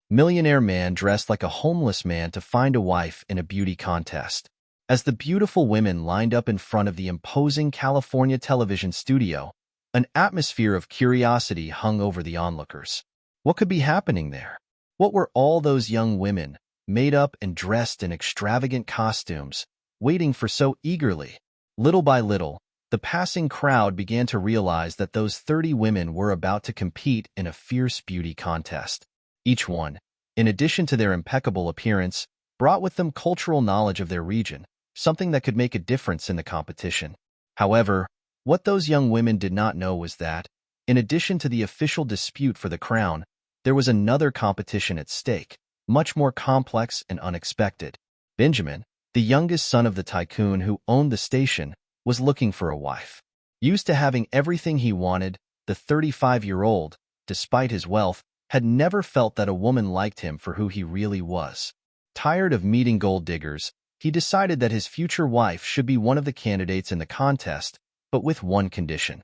millionaire man dressed like a homeless man to find a wife in a beauty contest. As the beautiful women lined up in front of the imposing California television studio, an atmosphere of curiosity hung over the onlookers. What could be happening there? What were all those young women, made up and dressed in extravagant costumes, waiting for so eagerly? Little by little, the passing crowd began to realize that those 30 women were about to compete in a fierce beauty contest. Each one, in addition to their impeccable appearance, brought with them cultural knowledge of their region, something that could make a difference in the competition. However, what those young women did not know was that, in addition to the official dispute for the crown, there was another competition at stake, much more complex and unexpected. Benjamin, the youngest son of the tycoon who owned the station, was looking for a wife. Used to having everything he wanted, the 35-year-old, despite his wealth, had never felt that a woman liked him for who he really was. Tired of meeting gold diggers, he decided that his future wife should be one of the candidates in the contest, but with one condition.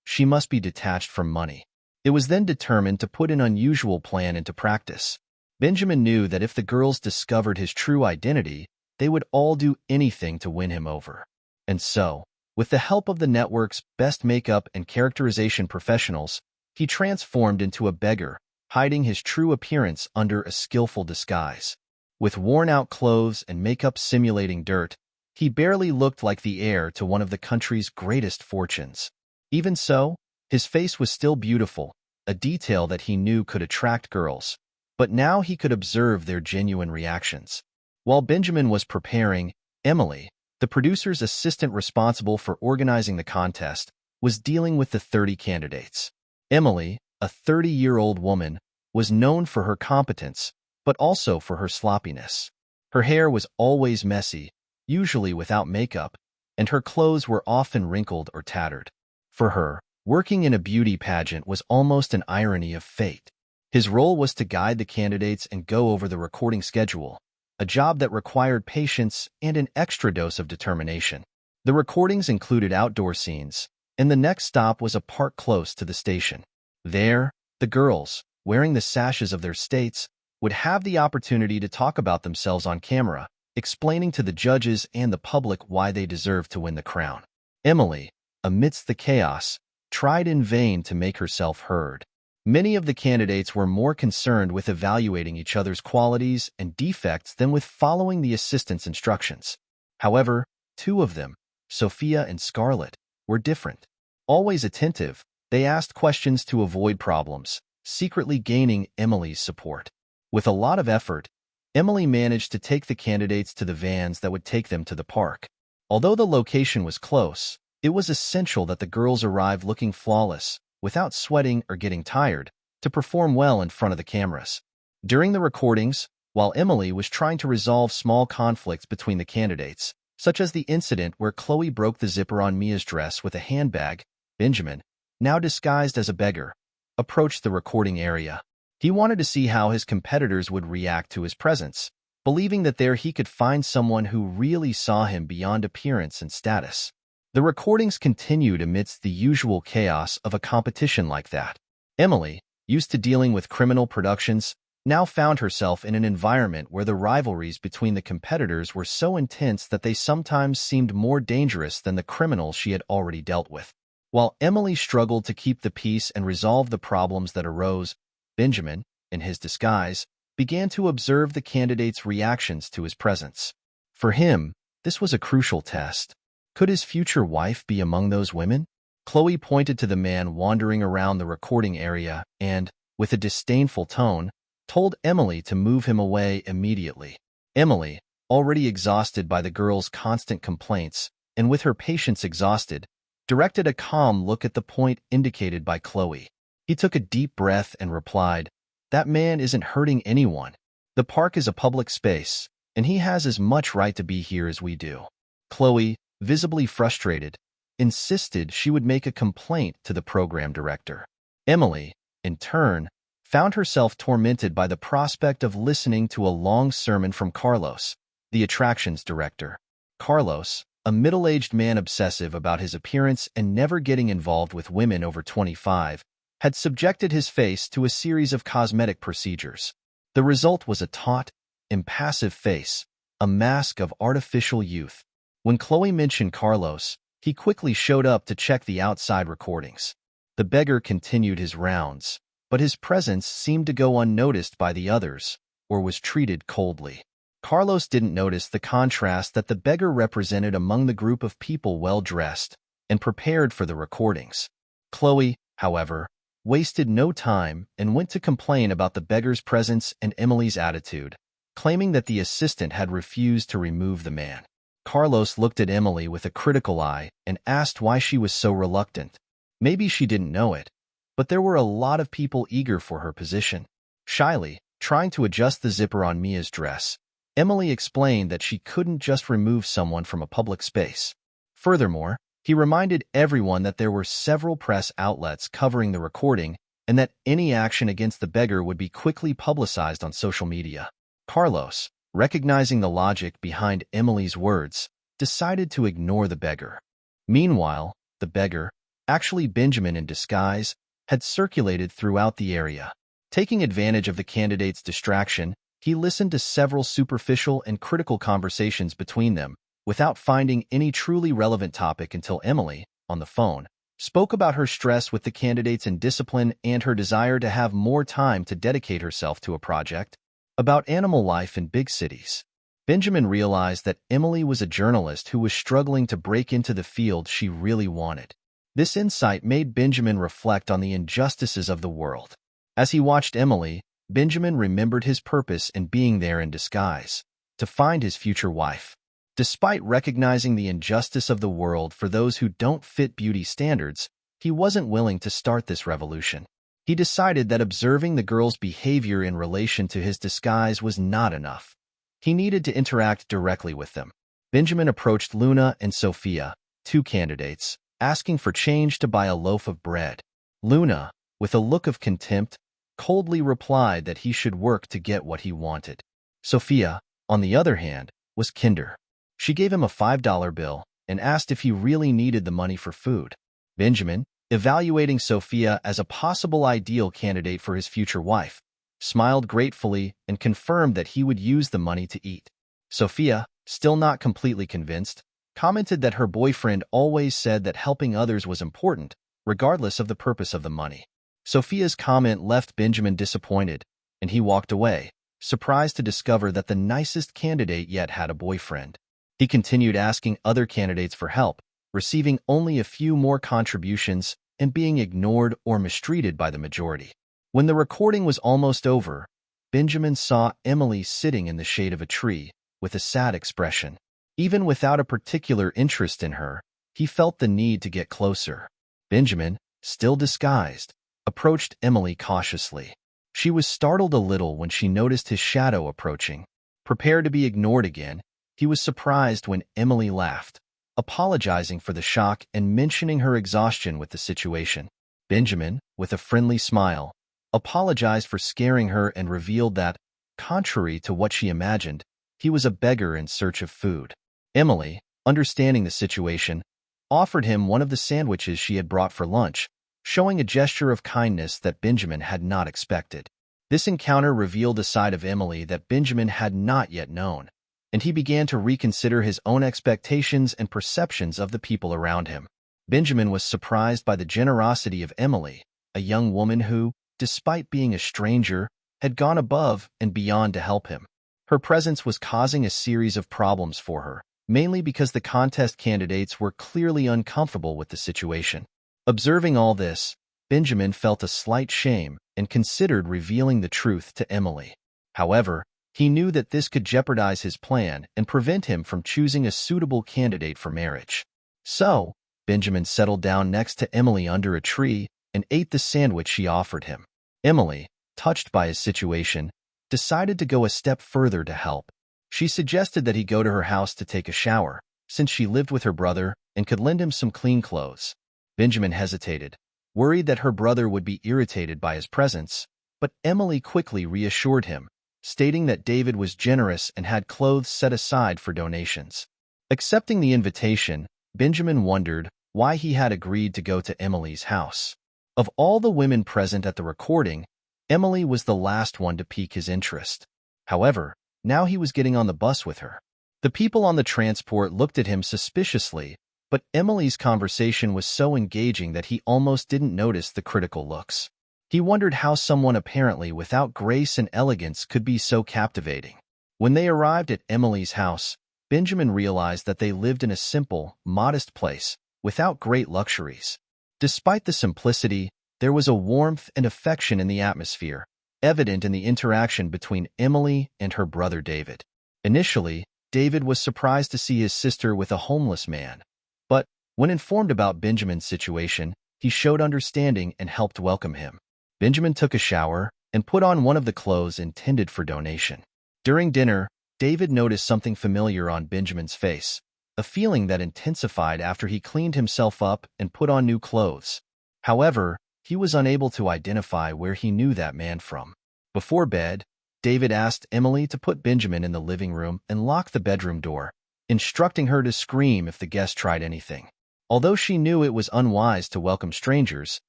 She must be detached from money. It was then determined to put an unusual plan into practice. Benjamin knew that if the girls discovered his true identity, they would all do anything to win him over. And so, with the help of the network's best makeup and characterization professionals, he transformed into a beggar, hiding his true appearance under a skillful disguise. With worn-out clothes and makeup simulating dirt, he barely looked like the heir to one of the country's greatest fortunes. Even so, his face was still beautiful, a detail that he knew could attract girls. But now he could observe their genuine reactions. While Benjamin was preparing, Emily, the producer's assistant responsible for organizing the contest, was dealing with the 30 candidates. Emily, a 30-year-old woman, was known for her competence, but also for her sloppiness. Her hair was always messy, usually without makeup, and her clothes were often wrinkled or tattered. For her, working in a beauty pageant was almost an irony of fate. His role was to guide the candidates and go over the recording schedule, a job that required patience and an extra dose of determination. The recordings included outdoor scenes, and the next stop was a park close to the station. There, the girls, wearing the sashes of their states, would have the opportunity to talk about themselves on camera, explaining to the judges and the public why they deserved to win the crown. Emily, amidst the chaos, tried in vain to make herself heard. Many of the candidates were more concerned with evaluating each other's qualities and defects than with following the assistant's instructions. However, two of them, Sophia and Scarlett, were different. Always attentive, they asked questions to avoid problems, secretly gaining Emily's support. With a lot of effort, Emily managed to take the candidates to the vans that would take them to the park. Although the location was close, it was essential that the girls arrive looking flawless, without sweating or getting tired, to perform well in front of the cameras. During the recordings, while Emily was trying to resolve small conflicts between the candidates, such as the incident where Chloe broke the zipper on Mia's dress with a handbag, Benjamin, now disguised as a beggar, approached the recording area. He wanted to see how his competitors would react to his presence, believing that there he could find someone who really saw him beyond appearance and status. The recordings continued amidst the usual chaos of a competition like that. Emily, used to dealing with criminal productions, now found herself in an environment where the rivalries between the competitors were so intense that they sometimes seemed more dangerous than the criminals she had already dealt with. While Emily struggled to keep the peace and resolve the problems that arose, Benjamin, in his disguise, began to observe the candidates' reactions to his presence. For him, this was a crucial test. Could his future wife be among those women? Chloe pointed to the man wandering around the recording area and, with a disdainful tone, told Emily to move him away immediately. Emily, already exhausted by the girl's constant complaints, and with her patience exhausted, directed a calm look at the point indicated by Chloe. He took a deep breath and replied, "That man isn't hurting anyone. The park is a public space, and he has as much right to be here as we do." Chloe, visibly frustrated, insisted she would make a complaint to the program director. Emily, in turn, found herself tormented by the prospect of listening to a long sermon from Carlos, the attractions director. Carlos, a middle-aged man obsessive about his appearance and never getting involved with women over 25, had subjected his face to a series of cosmetic procedures. The result was a taut, impassive face, a mask of artificial youth. When Chloe mentioned Carlos, he quickly showed up to check the outside recordings. The beggar continued his rounds, but his presence seemed to go unnoticed by the others, or was treated coldly. Carlos didn't notice the contrast that the beggar represented among the group of people well-dressed and prepared for the recordings. Chloe, however, wasted no time and went to complain about the beggar's presence and Emily's attitude, claiming that the assistant had refused to remove the man. Carlos looked at Emily with a critical eye and asked why she was so reluctant. Maybe she didn't know it, but there were a lot of people eager for her position. Shyly, trying to adjust the zipper on Mia's dress, Emily explained that she couldn't just remove someone from a public space. Furthermore, he reminded everyone that there were several press outlets covering the recording and that any action against the beggar would be quickly publicized on social media. Carlos, recognizing the logic behind Emily's words, decided to ignore the beggar. Meanwhile, the beggar, actually Benjamin in disguise, had circulated throughout the area. Taking advantage of the candidate's distraction, he listened to several superficial and critical conversations between them, without finding any truly relevant topic until Emily, on the phone, spoke about her stress with the candidates in discipline and her desire to have more time to dedicate herself to a project about animal life in big cities. Benjamin realized that Emily was a journalist who was struggling to break into the field she really wanted. This insight made Benjamin reflect on the injustices of the world. As he watched Emily, Benjamin remembered his purpose in being there in disguise, to find his future wife. Despite recognizing the injustice of the world for those who don't fit beauty standards, he wasn't willing to start this revolution. He decided that observing the girl's behavior in relation to his disguise was not enough. He needed to interact directly with them. Benjamin approached Luna and Sophia, two candidates, asking for change to buy a loaf of bread. Luna, with a look of contempt, coldly replied that he should work to get what he wanted. Sophia, on the other hand, was kinder. She gave him a $5 bill and asked if he really needed the money for food. Benjamin, evaluating Sophia as a possible ideal candidate for his future wife, smiled gratefully and confirmed that he would use the money to eat. Sophia, still not completely convinced, commented that her boyfriend always said that helping others was important, regardless of the purpose of the money. Sophia's comment left Benjamin disappointed, and he walked away, surprised to discover that the nicest candidate yet had a boyfriend. He continued asking other candidates for help, receiving only a few more contributions and being ignored or mistreated by the majority. When the recording was almost over, Benjamin saw Emily sitting in the shade of a tree with a sad expression. Even without a particular interest in her, he felt the need to get closer. Benjamin, still disguised, approached Emily cautiously. She was startled a little when she noticed his shadow approaching. Prepared to be ignored again, he was surprised when Emily laughed, apologizing for the shock and mentioning her exhaustion with the situation. Benjamin, with a friendly smile, apologized for scaring her and revealed that, contrary to what she imagined, he was a beggar in search of food. Emily, understanding the situation, offered him one of the sandwiches she had brought for lunch, showing a gesture of kindness that Benjamin had not expected. This encounter revealed a side of Emily that Benjamin had not yet known, and he began to reconsider his own expectations and perceptions of the people around him. Benjamin was surprised by the generosity of Emily, a young woman who, despite being a stranger, had gone above and beyond to help him. Her presence was causing a series of problems for her, mainly because the contest candidates were clearly uncomfortable with the situation. Observing all this, Benjamin felt a slight shame and considered revealing the truth to Emily. However, he knew that this could jeopardize his plan and prevent him from choosing a suitable candidate for marriage. So, Benjamin settled down next to Emily under a tree and ate the sandwich she offered him. Emily, touched by his situation, decided to go a step further to help. She suggested that he go to her house to take a shower, since she lived with her brother and could lend him some clean clothes. Benjamin hesitated, worried that her brother would be irritated by his presence, but Emily quickly reassured him, stating that David was generous and had clothes set aside for donations. Accepting the invitation, Benjamin wondered why he had agreed to go to Emily's house. Of all the women present at the recording, Emily was the last one to pique his interest. However, now he was getting on the bus with her. The people on the transport looked at him suspiciously, but Emily's conversation was so engaging that he almost didn't notice the critical looks. He wondered how someone apparently without grace and elegance could be so captivating. When they arrived at Emily's house, Benjamin realized that they lived in a simple, modest place, without great luxuries. Despite the simplicity, there was a warmth and affection in the atmosphere, evident in the interaction between Emily and her brother David. Initially, David was surprised to see his sister with a homeless man, but when informed about Benjamin's situation, he showed understanding and helped welcome him. Benjamin took a shower and put on one of the clothes intended for donation. During dinner, David noticed something familiar on Benjamin's face, a feeling that intensified after he cleaned himself up and put on new clothes. However, he was unable to identify where he knew that man from. Before bed, David asked Emily to put Benjamin in the living room and lock the bedroom door, instructing her to scream if the guest tried anything. Although she knew it was unwise to welcome strangers,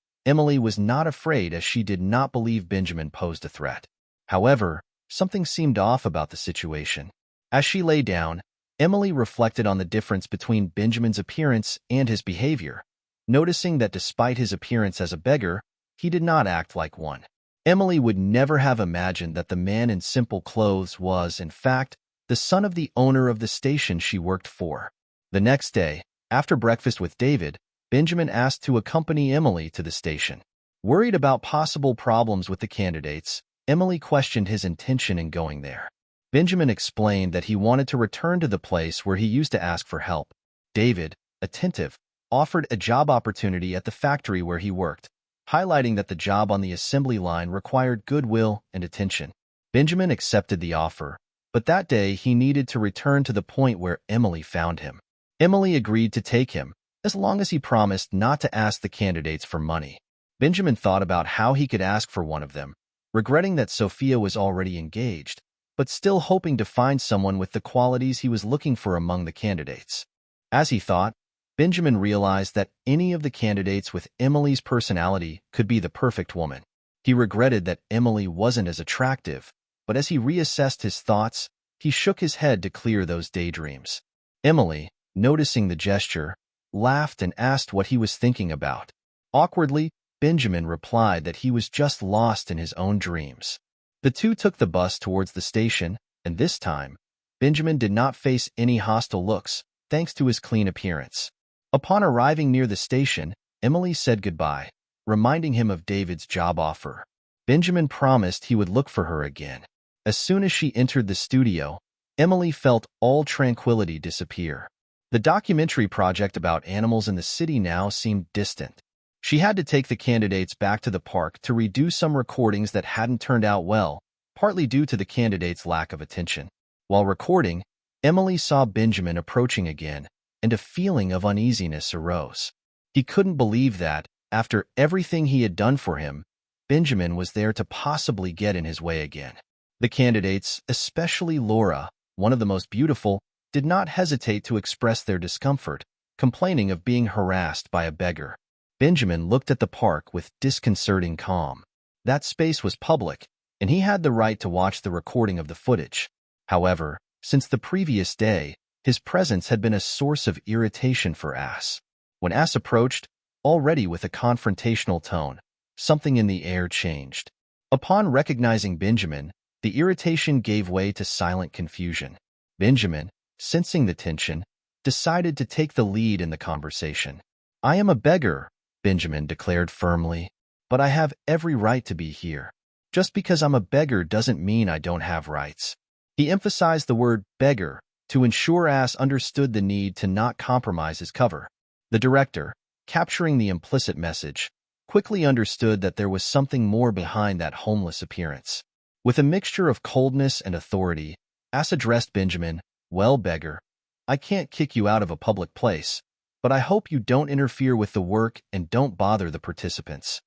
Emily was not afraid as she did not believe Benjamin posed a threat. However, something seemed off about the situation. As she lay down, Emily reflected on the difference between Benjamin's appearance and his behavior, noticing that despite his appearance as a beggar, he did not act like one. Emily would never have imagined that the man in simple clothes was, in fact, the son of the owner of the station she worked for. The next day, after breakfast with David, Benjamin asked to accompany Emily to the station. Worried about possible problems with the candidates, Emily questioned his intention in going there. Benjamin explained that he wanted to return to the place where he used to ask for help. David, attentive, offered a job opportunity at the factory where he worked, highlighting that the job on the assembly line required goodwill and attention. Benjamin accepted the offer, but that day he needed to return to the point where Emily found him. Emily agreed to take him, as long as he promised not to ask the candidates for money. Benjamin thought about how he could ask for one of them, regretting that Sophia was already engaged, but still hoping to find someone with the qualities he was looking for among the candidates. As he thought, Benjamin realized that any of the candidates with Emily's personality could be the perfect woman. He regretted that Emily wasn't as attractive, but as he reassessed his thoughts, he shook his head to clear those daydreams. Emily, noticing the gesture, laughed and asked what he was thinking about. Awkwardly, Benjamin replied that he was just lost in his own dreams. The two took the bus towards the station, and this time, Benjamin did not face any hostile looks, thanks to his clean appearance. Upon arriving near the station, Emily said goodbye, reminding him of David's job offer. Benjamin promised he would look for her again. As soon as she entered the studio, Emily felt all tranquility disappear. The documentary project about animals in the city now seemed distant. She had to take the candidates back to the park to redo some recordings that hadn't turned out well, partly due to the candidates' lack of attention. While recording, Emily saw Benjamin approaching again, and a feeling of uneasiness arose. He couldn't believe that, after everything he had done for him, Benjamin was there to possibly get in his way again. The candidates, especially Laura, one of the most beautiful, did not hesitate to express their discomfort, complaining of being harassed by a beggar. Benjamin looked at the park with disconcerting calm. That space was public, and he had the right to watch the recording of the footage. However, since the previous day, his presence had been a source of irritation for Ass. When Ass approached, already with a confrontational tone, something in the air changed. Upon recognizing Benjamin, the irritation gave way to silent confusion. Benjamin, sensing the tension, decided to take the lead in the conversation. "I am a beggar," Benjamin declared firmly, "but I have every right to be here. Just because I'm a beggar doesn't mean I don't have rights." He emphasized the word beggar to ensure Ass understood the need to not compromise his cover. The director, capturing the implicit message, quickly understood that there was something more behind that homeless appearance. With a mixture of coldness and authority, Ass addressed Benjamin, "Well, beggar, I can't kick you out of a public place, but I hope you don't interfere with the work and don't bother the participants."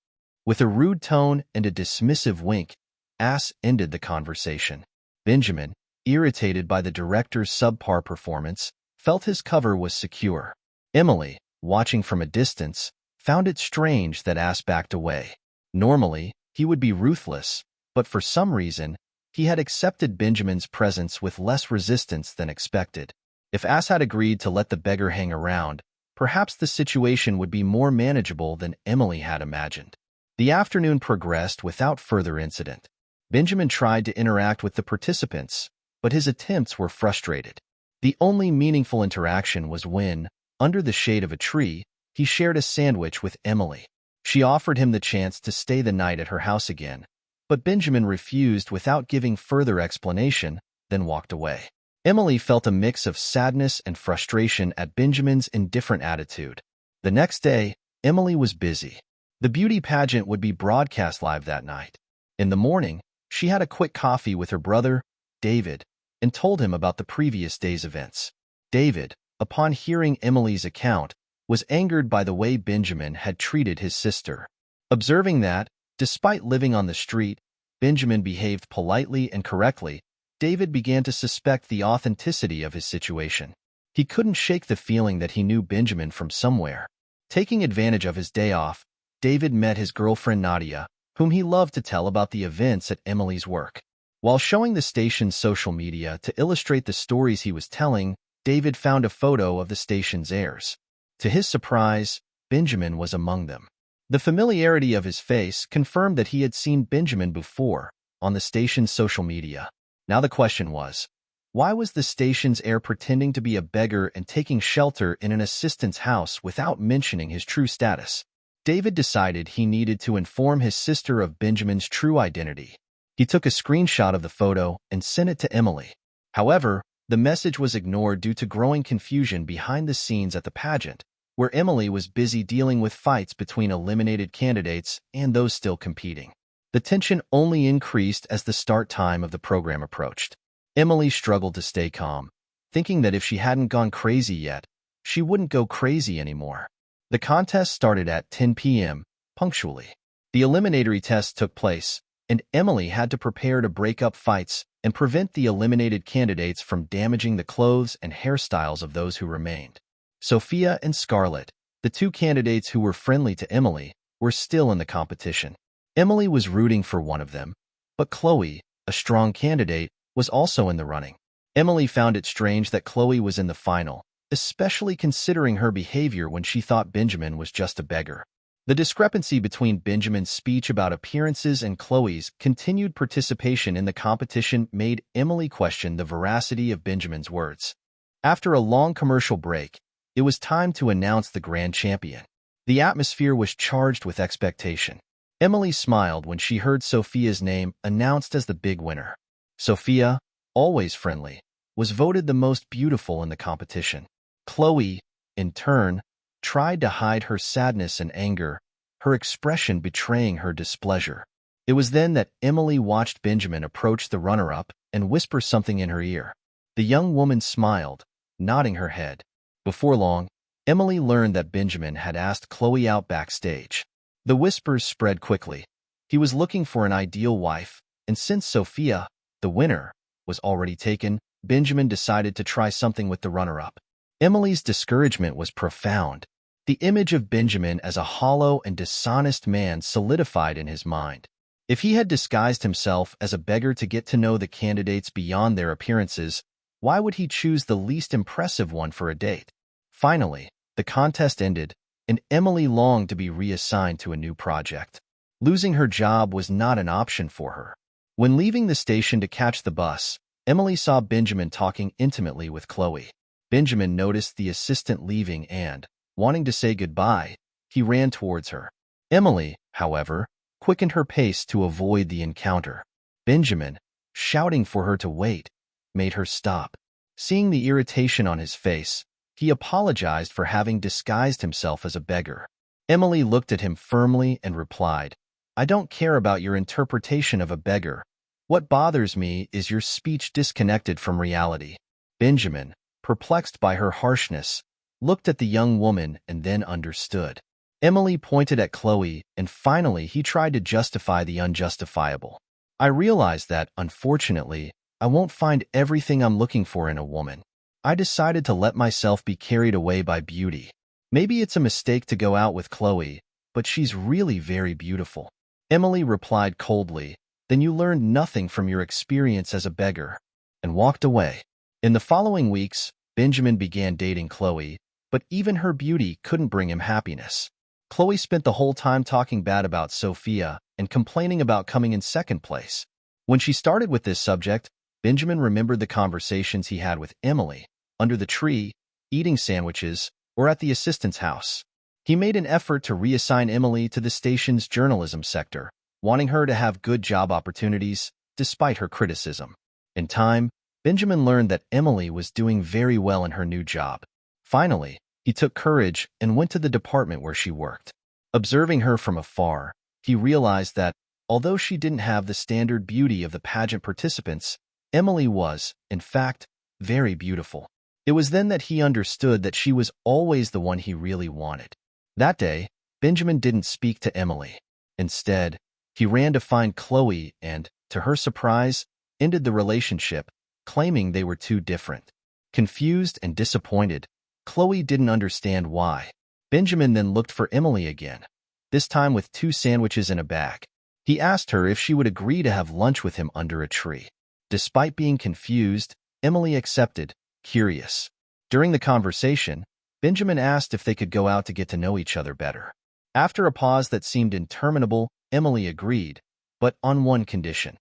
With a rude tone and a dismissive wink, Ass ended the conversation. Benjamin, irritated by the director's subpar performance, felt his cover was secure. Emily, watching from a distance, found it strange that Ass backed away. Normally, he would be ruthless, but for some reason, he had accepted Benjamin's presence with less resistance than expected. If Ass had agreed to let the beggar hang around, perhaps the situation would be more manageable than Emily had imagined. The afternoon progressed without further incident. Benjamin tried to interact with the participants, but his attempts were frustrated. The only meaningful interaction was when, under the shade of a tree, he shared a sandwich with Emily. She offered him the chance to stay the night at her house again, but Benjamin refused without giving further explanation, then walked away. Emily felt a mix of sadness and frustration at Benjamin's indifferent attitude. The next day, Emily was busy. The beauty pageant would be broadcast live that night. In the morning, she had a quick coffee with her brother, David, and told him about the previous day's events. David, upon hearing Emily's account, was angered by the way Benjamin had treated his sister. Observing that, despite living on the street, Benjamin behaved politely and correctly, David began to suspect the authenticity of his situation. He couldn't shake the feeling that he knew Benjamin from somewhere. Taking advantage of his day off, David met his girlfriend Nadia, whom he loved to tell about the events at Emily's work. While showing the station's social media to illustrate the stories he was telling, David found a photo of the station's heirs. To his surprise, Benjamin was among them. The familiarity of his face confirmed that he had seen Benjamin before, on the station's social media. Now the question was, why was the station's heir pretending to be a beggar and taking shelter in an assistant's house without mentioning his true status? David decided he needed to inform his sister of Benjamin's true identity. He took a screenshot of the photo and sent it to Emily. However, the message was ignored due to growing confusion behind the scenes at the pageant, where Emily was busy dealing with fights between eliminated candidates and those still competing. The tension only increased as the start time of the program approached. Emily struggled to stay calm, thinking that if she hadn't gone crazy yet, she wouldn't go crazy anymore. The contest started at 10 p.m., punctually. The eliminatory test took place, and Emily had to prepare to break up fights and prevent the eliminated candidates from damaging the clothes and hairstyles of those who remained. Sophia and Scarlett, the two candidates who were friendly to Emily, were still in the competition. Emily was rooting for one of them, but Chloe, a strong candidate, was also in the running. Emily found it strange that Chloe was in the final, especially considering her behavior when she thought Benjamin was just a beggar. The discrepancy between Benjamin's speech about appearances and Chloe's continued participation in the competition made Emily question the veracity of Benjamin's words. After a long commercial break, it was time to announce the grand champion. The atmosphere was charged with expectation. Emily smiled when she heard Sophia's name announced as the big winner. Sophia, always friendly, was voted the most beautiful in the competition. Chloe, in turn, tried to hide her sadness and anger, her expression betraying her displeasure. It was then that Emily watched Benjamin approach the runner-up and whisper something in her ear. The young woman smiled, nodding her head. Before long, Emily learned that Benjamin had asked Chloe out backstage. The whispers spread quickly. He was looking for an ideal wife, and since Sophia, the winner, was already taken, Benjamin decided to try something with the runner-up. Emily's discouragement was profound. The image of Benjamin as a hollow and dishonest man solidified in his mind. If he had disguised himself as a beggar to get to know the candidates beyond their appearances, why would he choose the least impressive one for a date? Finally, the contest ended, and Emily longed to be reassigned to a new project. Losing her job was not an option for her. When leaving the station to catch the bus, Emily saw Benjamin talking intimately with Chloe. Benjamin noticed the assistant leaving and, wanting to say goodbye, he ran towards her. Emily, however, quickened her pace to avoid the encounter. Benjamin, shouting for her to wait, made her stop. Seeing the irritation on his face, he apologized for having disguised himself as a beggar. Emily looked at him firmly and replied, "I don't care about your interpretation of a beggar. What bothers me is your speech disconnected from reality." Benjamin, perplexed by her harshness, looked at the young woman and then understood. Emily pointed at Chloe, and finally he tried to justify the unjustifiable. "I realize that, unfortunately, I won't find everything I'm looking for in a woman. I decided to let myself be carried away by beauty. Maybe it's a mistake to go out with Chloe, but she's really very beautiful." Emily replied coldly, "Then you learned nothing from your experience as a beggar," and walked away. In the following weeks, Benjamin began dating Chloe, but even her beauty couldn't bring him happiness. Chloe spent the whole time talking bad about Sophia and complaining about coming in second place. When she started with this subject, Benjamin remembered the conversations he had with Emily, under the tree, eating sandwiches, or at the assistant's house. He made an effort to reassign Emily to the station's journalism sector, wanting her to have good job opportunities, despite her criticism. In time, Benjamin learned that Emily was doing very well in her new job. Finally, he took courage and went to the department where she worked. Observing her from afar, he realized that, although she didn't have the standard beauty of the pageant participants, Emily was, in fact, very beautiful. It was then that he understood that she was always the one he really wanted. That day, Benjamin didn't speak to Emily. Instead, he ran to find Chloe and, to her surprise, ended the relationship, claiming they were too different. Confused and disappointed, Chloe didn't understand why. Benjamin then looked for Emily again, this time with 2 sandwiches in a bag. He asked her if she would agree to have lunch with him under a tree. Despite being confused, Emily accepted, curious. During the conversation, Benjamin asked if they could go out to get to know each other better. After a pause that seemed interminable, Emily agreed, but on one condition.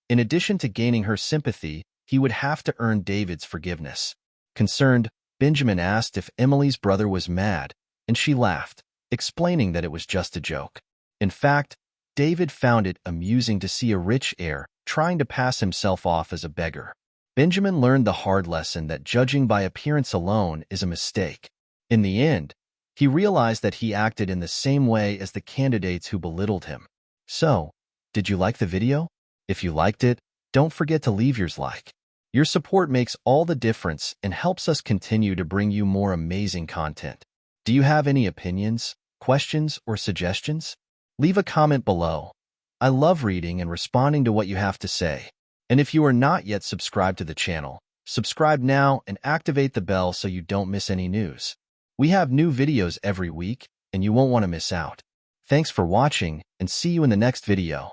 In addition to gaining her sympathy, he would have to earn David's forgiveness. Concerned, Benjamin asked if Emily's brother was mad, and she laughed, explaining that it was just a joke. In fact, David found it amusing to see a rich heir trying to pass himself off as a beggar. Benjamin learned the hard lesson that judging by appearance alone is a mistake. In the end, he realized that he acted in the same way as the candidates who belittled him. So, did you like the video? If you liked it, don't forget to leave yours like. Your support makes all the difference and helps us continue to bring you more amazing content. Do you have any opinions, questions, or suggestions? Leave a comment below. I love reading and responding to what you have to say. And if you are not yet subscribed to the channel, subscribe now and activate the bell so you don't miss any news. We have new videos every week, and you won't want to miss out. Thanks for watching, and see you in the next video.